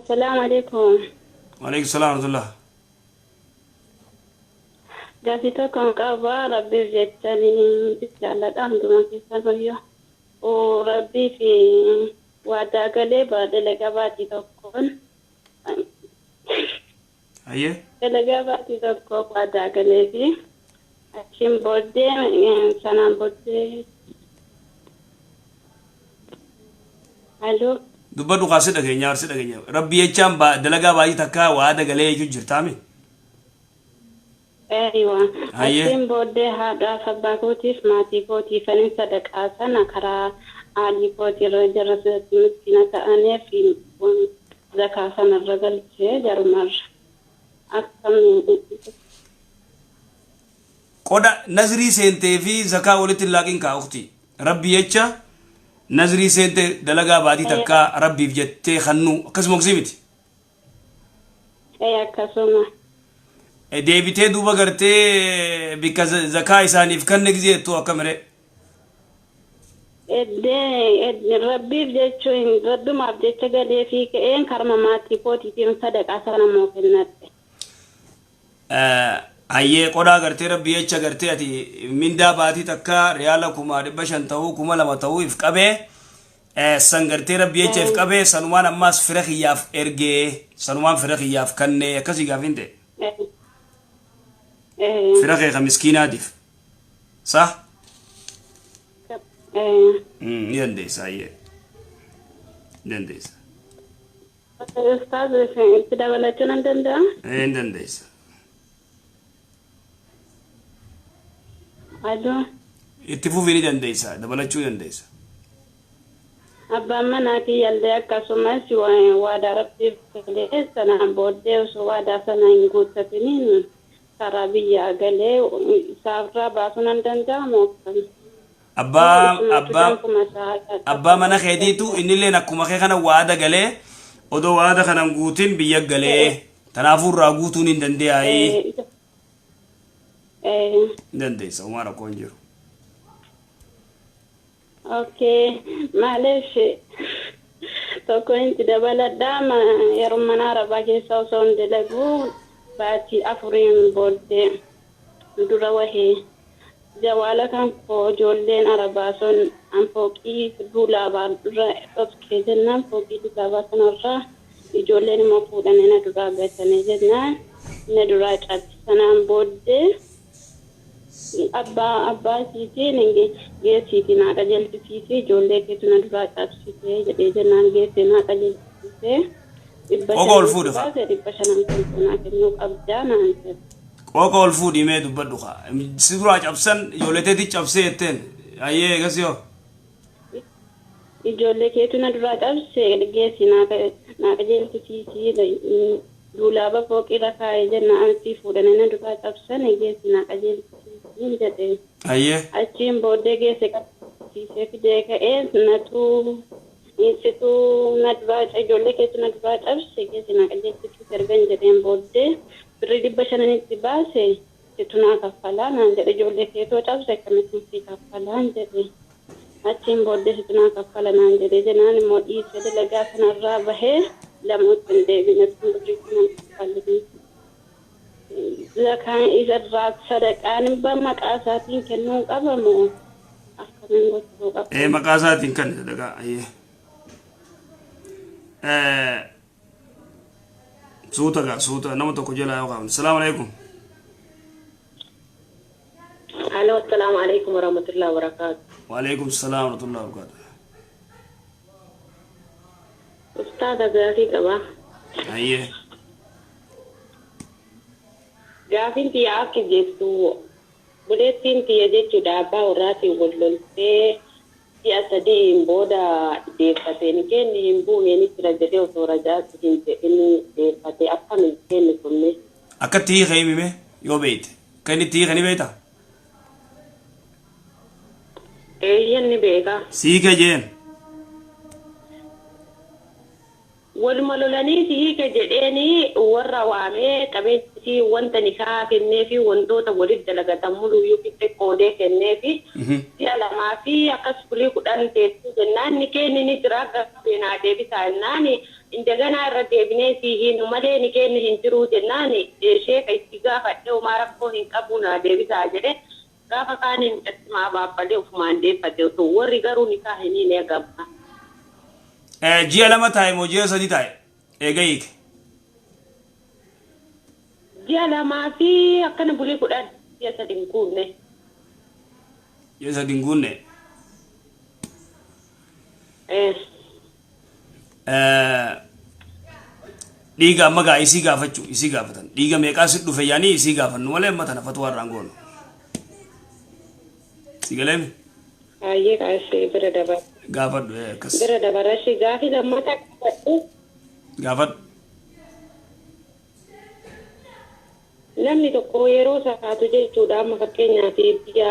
السلام عليكم. وعليكم السلام ورحمة الله. جاتيتكم كابا ربي جتني جعل الأمر ما في سبيه وربي في وعدا قلبا دلقاباتي تكون أيه دلقاباتي تكون وعدا قلبي أشين بودي سنة بودي. ألو دبادو قاصد أغنيا ورسد أغنيا ربي يجام دلقا باي تكا وعدا قلي يجو جرتامي. أيوة أيه أشين بودي هذا فباكوتي سماتي كوتي فنن صدق آسان أكرا علي كوتي رجل مسكينة أنا في زكاة سنة الرجل جرمر أكمل. قودا نزري سنتي في زكاة ولت اللاقين كأختي ربي يجا نزري سنتي دلقا بادي تكا ربي بجتة خنو كسم مكسيمتي. أيه كسمة. deebitee duuba gartee bika zakaa isaaniif kan eegzeetu akkamire rabbiif jechuun rabbimaaf jecha galee fi ka'een karma maatii kootiitiin sadaqaa sana moo kennate ayyee qodaa gartee rabbi jecha gartee ati mindaa baatii takka riyaala 500 ta'uu 200 ta'uu if qabee san gartee rabbi jecha if qabee sanumaan ammaas fira kiyyaaf ergee sanumaan fira kiyyaaf kannee akkasii gaafin ta'e فراغي خمسكينة ديف صح؟ ينديس هاي ينديس أستاذ كده ولا جنان دندا؟ ينديس ألو اتفو فيني ينديس ده ولا شو ينديس أبا مناكي يلدي أكاسوماسي واداربتي في سنة بودي وسوادا سنة إنقود سفنين Karabiya galee saafra baasunan danda'amu abbaa mana keetiitu innillee akkuma kee kana waada galee odoo waada kanan guutin biyya galee tanaafuu irraa guutuun hin danda'ayi dandeessa umaa rakkoon jiru. Okay maaleef tokko inti dabaladhaa yeroo mana arabaa keessa osoo hin dalagu باتي أفرين بودي دورا وهي جوالا كان فو جولين أرباسون أم فوقي دولا بار دورا أبكي جنان فوقي دولا باسون أرى جولين مفودا ننا دورا بيتاني جنان ندورا تاتسانا بودي أبا سيتي ننجي جيسيتي ناكا جلتي سيتي جولي كتنا دورا تاتسيتي جنان جيسي ناكا جلتي Koko olfuudhi kaa. Koko olfuudhi mee dubbadhu kaa. Si duraa cabsan ijoolleeteeti cabsee jetteen. Ayyee eegas yoo. Ijoollee keetu na duraa cabsee geessi naaka jeelchisiisii duulaaba fooqirra kaa'ee jenna ansi fuudhanii na duraa cabsan geessi naaka jeelchisiisii jedhee. Ayyee. Achiin booddee geesse qabsiisee fidee ka'ee natuu. Itu nadra ijoollee keetu nadra cabse geessi naaka jeelchisiisii ergan jedheen booddee birrii 500 baase situ naa kaffalaa naan jedhe ijoollee keetoo cabse akkamittiin si kaffalaan jedhe. Achiin booddee situ naa kaffala naan jedhe jennaan immoo dhiisee dalagaa sanarraa bahee lamuutti hin deebine birrii kana kaffalanii. Zakaan isarraa sadaqaan maqaa isaatiin kennuu qabamoo akkamiin gochuu qaba? Maqaa isaatiin kan sadaqaa ayyee. suuta nama tokko jala yoo qaban. Salaamu alaikum. Allo, assalamu alaikum warahmatullahi wabarakatuh. Wa alaikum salam warahmatullahi wabarakatuh. Ustaz gaafii qaba. Ayyee. Gaafiin tiyya akka jettu buleettiin tiyya jechuudha abbaa warraatiin wal loltee si'a sadiin booda deeffateen kenni hin buuneen jira jedhee osoo rajaatti hin jedhin deeffatee akkamiin kenni kunne. Akkatti hiika himime yoo beekte kan itti hiika ni beektaa? Eeyyan ni beeka. Siika jeen. Waluma lolanii hiika jedheeni warra waamee qabeessi wanta nikaa kennee fi wantoota walitti dalagatan muluyyuu fixe qoodee kennee fi si'a lamaa fi akkas kulii 10 teessuu jennaan ni kenni ni jira gaafeenaa deebisaa jennaan indagana irra deebinee siihiin malee ni kenni hin jiru jennaan sheeka itti gaafadhe umaa rakkoo hin qabu na deebisaa jedhe gaafa kaaniin chattimaa baabbalee ufumaan deeffate otoo warri garuu ni kaahanii ni agabba. Ji'a lama taa'e moo ji'a sadii taa'e eega hiike? Ji'a lamaa fi akkana bulii 10 ji'a 3 hin guunne. Ji'a 3 hin guunne. Dhiiga amma gaa isii gaafatan dhiiga meeqaa si dhufe yaanii isii gaafannu malee amma tana fatu warraan goonu. Si galeemi? Ayyee kaasee bira dabar. Gaafadhu akkas. Bira dabarashi gaafi lammata gaafadhu. Gaafadhu. Namni tokko yeroo sakaatu jechuudha amma fakkeenyaaf biyya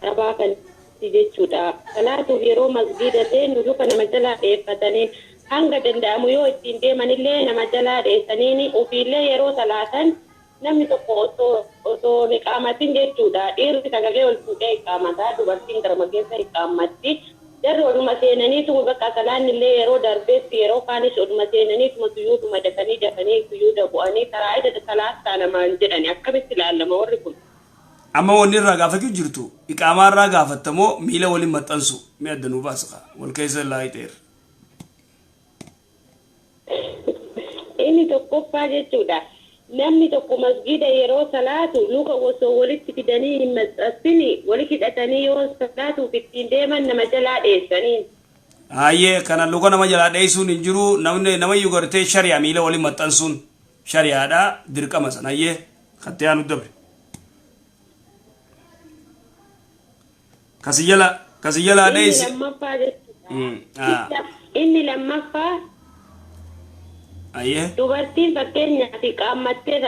arabaa kanatti jechuudha. Kanaatuuf yeroo masgiida seennu luka nama jalaa dheeffatanii hanga danda'amu yoo ittiin deemanillee nama jalaa dheessanii ofiillee yeroo salaatan namni tokko otoo iqaamatin jechuudha. Dhiirri sagalee ol fuudhee iqaamataa dubartiin garma keessa iqaamatti. Jarri oduma seenaniituma bakka salaannillee yeroo darbeetti yeroo kaanis oduma seenaniituma tuyyuuduma dafanii tuyyuuda bu'anii karaa ida salaattaa namaan jedhani akkamitti ilaallama warri kun. Amma wanni irraa gaafachuu jirtu iqaamaa irraa gaafattamoo miila waliin maxxansu mi addanuu baasqa wal keessa laayiteer. Inni tokkoffaa jechuudha. Namni tokko masgiida yeroo salaatu luka osoo walitti fidanii hin maxxansini walitti hidhatanii yoo salaatuuf ittiin deeman nama jalaa dheessanii. Ayyee kana luka nama jalaa dheessuun hin jiru nama iyyuu gartee shari'aa miila waliin maxxansuun shari'aadha dirqama sana ayyee kattee aanu dabre. Kasi jala dheessi. Inni lammaffaa. Ayyee. Dubartiin fakkeenyaaf iqaammattee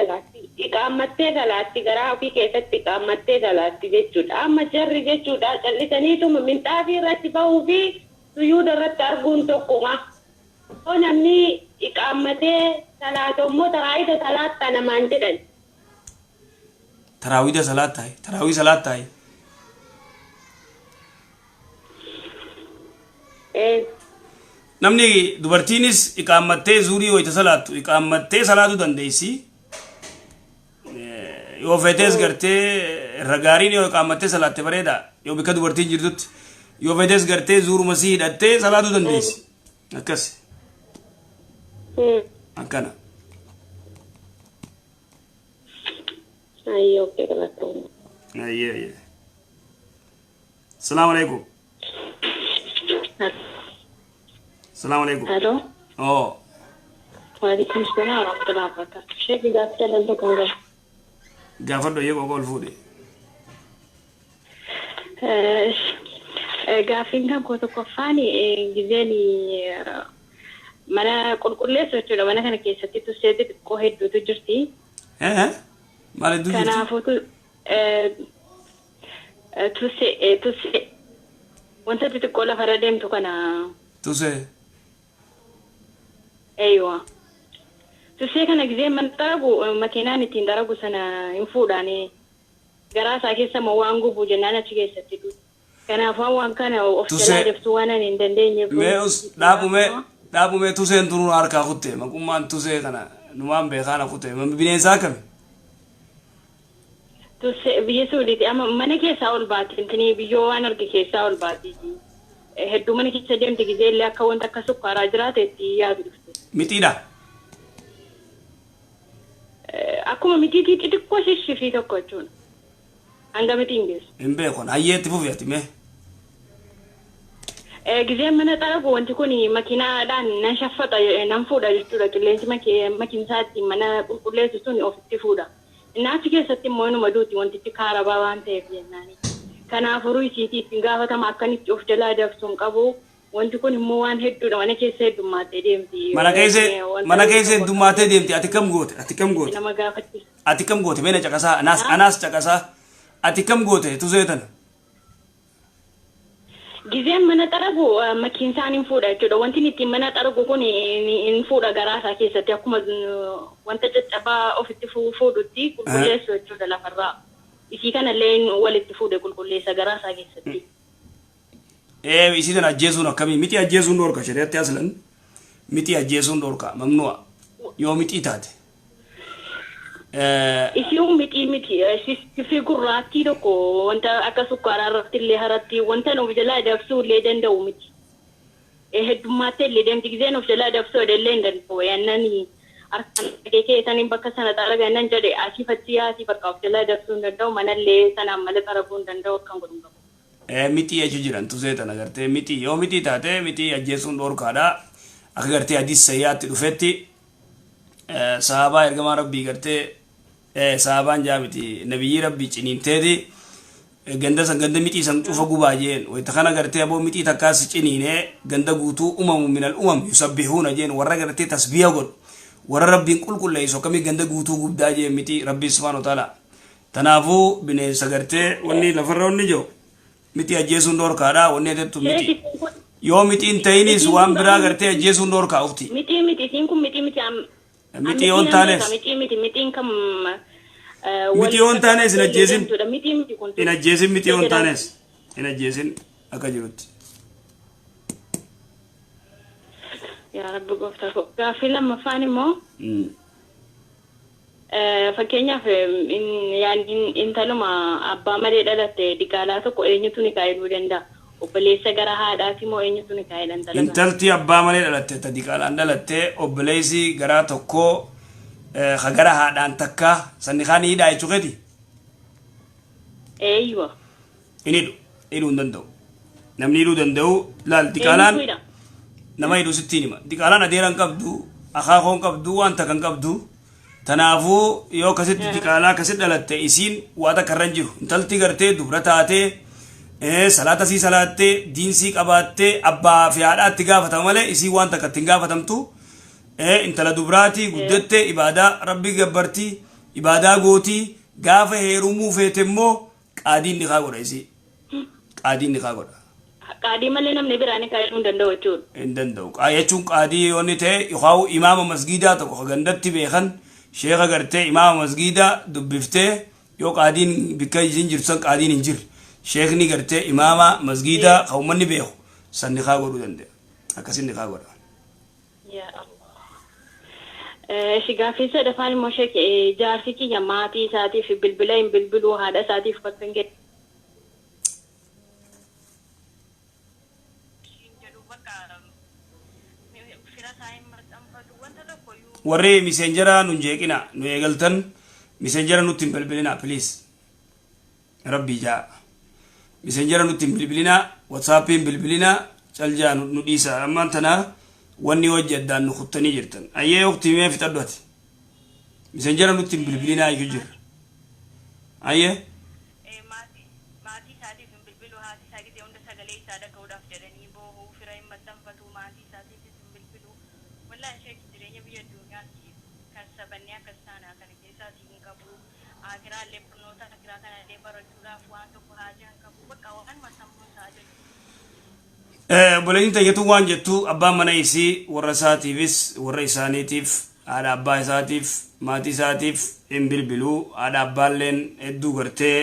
salaatti garaa ofii keessatti iqaammattee salaatti jechuudha. Amma jarri jechuudha callisaniituma minxaafii irratti bahuu fi tuyyuuda irratti arguun tokkuma. Yoo namni iqaammatee salaatu immoo taraawida salaattaa namaan jedhan. Taraawida salaattaa. Namni dubartiinis iqaammattee zuurii wayita salaattu iqaammattee salaatu dandeessi. Yoo feetes gartee irra gaariin yoo iqaammattee salaatte bareeda yoo bika dubartiin jirtutti yoo feetes gartee zuuruma sii hidhattee salaatu dandeessi. Akkas. Akkana. Ayyee. Salaamu alaikum. السلام عليكم. الو. وعليكم السلام ورحمة الله وبركاته. شيخ قافل لندن كونغو. قافل له يبغى قول فودي. قافين كم كنت كفاني جزاني mana qulqulleessu jechuudha mana kana keessatti tusseetti xiqqoo hedduutu jirti. Maal hedduu jirti? Kanaafuu tussee wanta xixiqqoo lafarra deemtu kana. Tussee. Eeywa. Tussee kana gizee man daragu makiinaan ittiin daragu sana hin fuudhaanii garaa isaa keessa ma waan gubu jennaan achi keessatti dhufu. Kanaafuu waan kana of jalaa debsuu waan ani hin dandeenyeef. Dhaabumee tuseen turuun harkaa kutte maqummaan tusee kana numaan beekaana kutte bineensaa kami? Tusee biyya suuliiti amma mana keessaa ol baati intini biyyoo waan arge keessaa ol baati. Hedduu mana keessa deemte gizee illee akka wanta akka sukkaaraa jiraate itti yaadu dhufte. Mitiidha? Akkuma mitiitii xixiqqoo shishifii tokko jechuudha. Hanga mitiin geessu. Hin beekon hayyeetti fufi ati mee? Gizeen mana xaragu wanti kun makiinaadhaan nan shaffata nan fuudha jechuudha qilleensi makiinsaatti mana qulqulleessu sun ofitti fuudha. Naachi keessatti immoo inuma duuti wantichi kaarabaa waan ta'eef jennaani. Kanaafuu isiitii ittiin gaafatama akkanitti of jalaa dabsuun qabu. Wanti kun immoo waan hedduudha mana keessa heddummaatee deemti. Mana keessa heddummaatee deemti ati kam goote? Nama gaafatti. Ati kam goote? Meena caqasaa anaas caqasaa. Ati kam goote tuseetan? Gizeen mana xaragu makiinsaan hin fuudha jechuudha. Wanti ittiin mana xaragu kun hin fuudha garaasaa keessatti akkuma wanta caccabaa ofitti fuudhutti qulqulleessu jechuudha lafarraa. Isii kanallee walitti fuudhe qulqulleessa garaasaa keessatti. Isii tana ajjeesuun akkamii miti ajjeesuun dhorka shari'atti aslan miti ajjeesuun dhorka mamnu'a yoo miti taate isiun miti si gurraattii tokko wanta akka sukkaaraa irratti illee haratti wanta nuuf jalaa dabsuu illee danda'u miti heddummaatti illee deemti gisee nuuf jalaa dabsuu illee hin danda'u yaannanii harkaan keessaniin bakka sana xaragannan jedhe asii bakka of jalaa dabsuu hin danda'u manallee sanaan malee xaraguu hin danda'u akkan godhun qabu. Miti jechuun jiran tusee tana gartee miti yoo miti taate miti ajjeesuun dhorkaadha akka gartee hadiis sayyaatti dhufetti sahabaa ergamaa rabbii gartee sahabaan jaamiti nabiyyi rabbii ciniinteeti ganda miti san cufa gubaa jeen wayta kana gartee aboo miti takkaas ciniinee ganda guutuu umamu minal umam yusabbihuuna jeen warra gartee tasbiya godhu warra rabbiin qulqulleessu akkamii ganda guutuu gubdaa jeen miti rabbii subhaanahu wa ta'ala tanaafuu bineensa gartee wanni lafarra wanni jiru miti ajjeesuun dhorkaadha wanni adeemtu miti yoo mitiin ta'inis waan biraa gartee ajjeesuun dhorkaa ufti miti siin kun miti miti yoon taanes mitiin kam miti yoon taanes hin ajjeesin miti yoon taanes hin ajjeesin akka jirutti. Yaa Rabbi gooftaa koo gaaffii lammaffaan immoo fakkeenyaaf intaluma abbaa malee dhalatte diqaalaa tokko eenyutu ni kaa'uu danda'a obboleessa gara haadhaati moo eenyutu ni kaa'ee dantala intalti abbaa malee dhalatte ta diqaalaan dhalatte obboleessi gara tokko gara haadhaan takka sanni kaan hidhaa jechuukeeti eeyyiwa hidhuu hin danda'u namni hidhuu danda'u laal diqaalaan nama hidhuu sittiin hima diqaalaan adeeran qabdu akaakoon qabdu waan takkan qabdu tanaafu yoo kasitti diqaalaa kasit dhalatte isiin waa takka irra jiru intalti gartee dubra taatee salaata sii salaattee diinsii qabaattee abbaa fi haadhaatti gaafatama malee isii waan takka ittiin gaafatamtu intala dubraati guddatte ibaadaa rabbi gabbartii ibaadaa gootii gaafa heerumuu feete immoo qaadiin niqaa godha isii qaadiin niqaa godha. Qaadii malee namni biraan kaa'uu hin danda'u jechuudha. Hin danda'u jechuun qaadii yoo inni ta'e yookaan imaama masgiidaa tokko gandatti beekan sheekha gartee imaama masgiidaa dubbiftee yoo qaadiin bikka isin jirtu san qaadiin hin jirre sheekni gartee imaama masgiidaa kan uummanni beeku san niqaa godhuu danda'a akkasin niqaa godha. Gaaffii sadaffaan immoo jaarsi kiyya maatii isaatiif bilbila hin bilbiluu haadha isaatiif bakka hin ga'e. warri miseenjara nun jeeqina nu eegaltan miseenjara nutti hin bilbilina please rabbi jaa miseenjara nutti hin bilbilina whatsaappiin bilbilina caljaa nu dhiisa ammaan tana wanni wajji addaan nu kuttanii jirtan ayyee waqtii mee fixadhu ati miseenjara nutti hin bilbilina ayyuu jirra ayyee boleeyyin tayyatu waan jettu abbaan mana isii warra isaatiifis warra isaaniitiif haadha abbaa isaatiif maatii isaatiif hin bilbiluu haadha abbaalleen hedduu gartee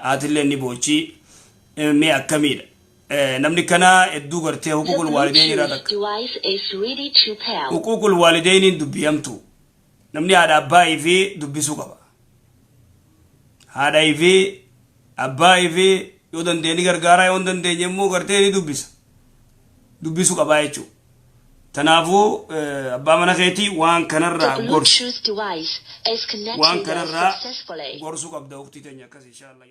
haatilleen ni boochii mee akkamiidha namni kana hedduu gartee huquuqul waalideeni irraa takka huquuqul waalideeniin dubbiyamtu namni haadha abbaa fi dubbisuu qaba haadha fi abbaa fi yoo dandeenye gargaaraa yoo dandeenye immoo gartee ni dubbisuu qabaa jechuudha. Tanaafuu abbaa mana keetii waan kanarraa gorsuu qabda waqtii teenya akkas inshallah.